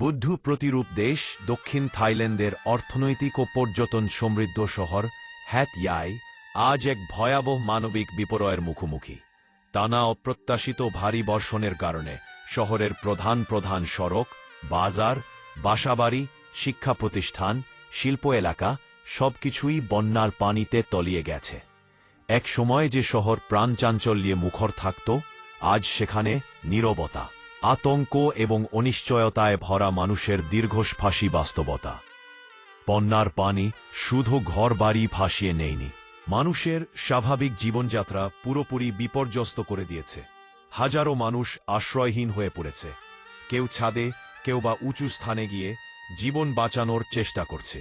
বুদ্ধ প্রতিরূপ দেশ দক্ষিণ থাইল্যান্ডের অর্থনৈতিক ও পর্যটন সমৃদ্ধ শহর হ্যাট ইয়াই আজ এক ভয়াবহ মানবিক বিপর্যয়ের মুখোমুখি। টানা অপ্রত্যাশিত ভারী বর্ষণের কারণে শহরের প্রধান সড়ক, বাজার, বাসাবাড়ি, শিক্ষা প্রতিষ্ঠান, শিল্প এলাকা সবকিছুই বন্যার পানিতে তলিয়ে গেছে। এক সময় যে শহর প্রাণচাঞ্চল্যে মুখর থাকত, আজ সেখানে নীরবতা, আতঙ্ক এবং অনিশ্চয়তায় ভরা মানুষের দীর্ঘশ্বাসী বাস্তবতা। বন্যার পানি শুধু ঘরবাড়ি ভাসিয়ে নেয়নি, মানুষের স্বাভাবিক জীবনযাত্রা পুরোপুরি বিপর্যস্ত করে দিয়েছে। হাজারো মানুষ আশ্রয়হীন হয়ে পড়েছে, কেউ ছাদে, কেউ বা উঁচু স্থানে গিয়ে জীবন বাঁচানোর চেষ্টা করছে।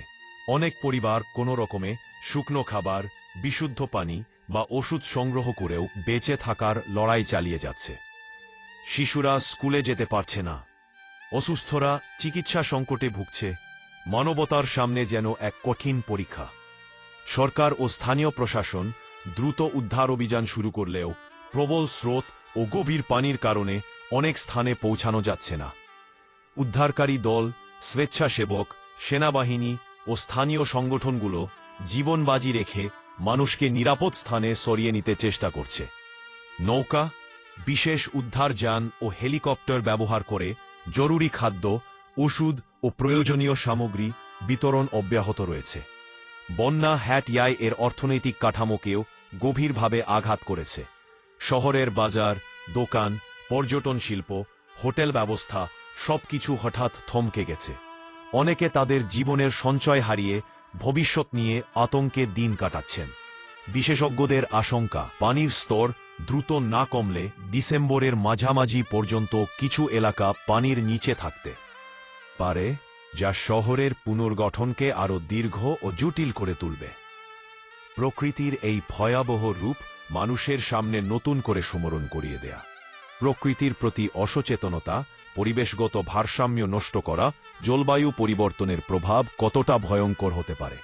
অনেক পরিবার কোনো রকমে শুকনো খাবার, বিশুদ্ধ পানি বা ওষুধ সংগ্রহ করেও বেঁচে থাকার লড়াই চালিয়ে যাচ্ছে। শিশুরা স্কুলে যেতে পারছে না, অসুস্থরা চিকিৎসা সংকটে ভুগছে। মানবতার সামনে যেন এক কঠিন পরীক্ষা। সরকার ও স্থানীয় প্রশাসন দ্রুত উদ্ধার অভিযান শুরু করলেও প্রবল স্রোত ও গভীর পানির কারণে অনেক স্থানে পৌঁছানো যাচ্ছে না। উদ্ধারকারী দল, স্বেচ্ছাসেবক, সেনাবাহিনী ও স্থানীয় সংগঠনগুলো জীবন বাজি রেখে মানুষকে নিরাপদ স্থানে সরিয়ে নিতে চেষ্টা করছে। নৌকা, বিশেষ উদ্ধারযান ও হেলিকপ্টার ব্যবহার করে জরুরি খাদ্য, ওষুধ ও প্রয়োজনীয় সামগ্রী বিতরণ অব্যাহত রয়েছে। বন্যা হ্যাট ইয়াই এর অর্থনৈতিক কাঠামোকেও গভীরভাবে আঘাত করেছে। শহরের বাজার, দোকান, পর্যটন শিল্প, হোটেল ব্যবস্থা সবকিছু হঠাৎ থমকে গেছে। অনেকে তাদের জীবনের সঞ্চয় হারিয়ে ভবিষ্যৎ নিয়ে আতঙ্কে দিন কাটাচ্ছেন। বিশেষজ্ঞদের আশঙ্কা, পানির স্তর দ্রুত না কমলে ডিসেম্বরের মাঝামাঝি পর্যন্ত কিছু এলাকা পানির নিচে থাকতে পারে, যা শহরের পুনর্গঠনকে আরও দীর্ঘ ও জটিল করে তুলবে। প্রকৃতির এই ভয়াবহ রূপ মানুষের সামনে নতুন করে স্মরণ করিয়ে দেয়া। প্রকৃতির প্রতি অসচেতনতা, পরিবেশগত ভারসাম্য নষ্ট করা, জলবায়ু পরিবর্তনের প্রভাব কতটা ভয়ঙ্কর হতে পারে।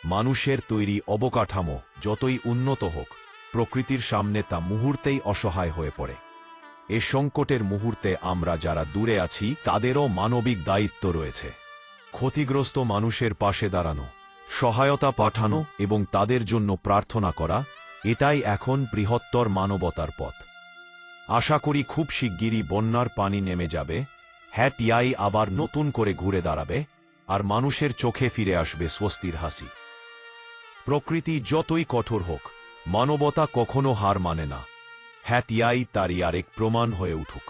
মানুষের তৈরি অবকাঠামো যতই উন্নত হোক, প্রকৃতির সামনে তা মুহূর্তেই অসহায় হয়ে পড়ে। এ সংকটের মুহূর্তে আমরা যারা দূরে আছি তাদেরও মানবিক দায়িত্ব রয়েছে। ক্ষতিগ্রস্ত মানুষের পাশে দাঁড়ানো, সহায়তা পাঠানো এবং তাদের জন্য প্রার্থনা করা, এটাই এখন বৃহত্তর মানবতার পথ। আশা করি খুব শিগগিরই বন্যার পানি নেমে যাবে, হ্যাট ইয়াই আবার নতুন করে ঘুরে দাঁড়াবে, আর মানুষের চোখে ফিরে আসবে স্বস্তির হাসি। প্রকৃতি যতই কঠোর হোক, মানবতা কখনো হার মানে না। হ্যাট ইয়াই তারই আরেক প্রমাণ হয়ে উঠুক।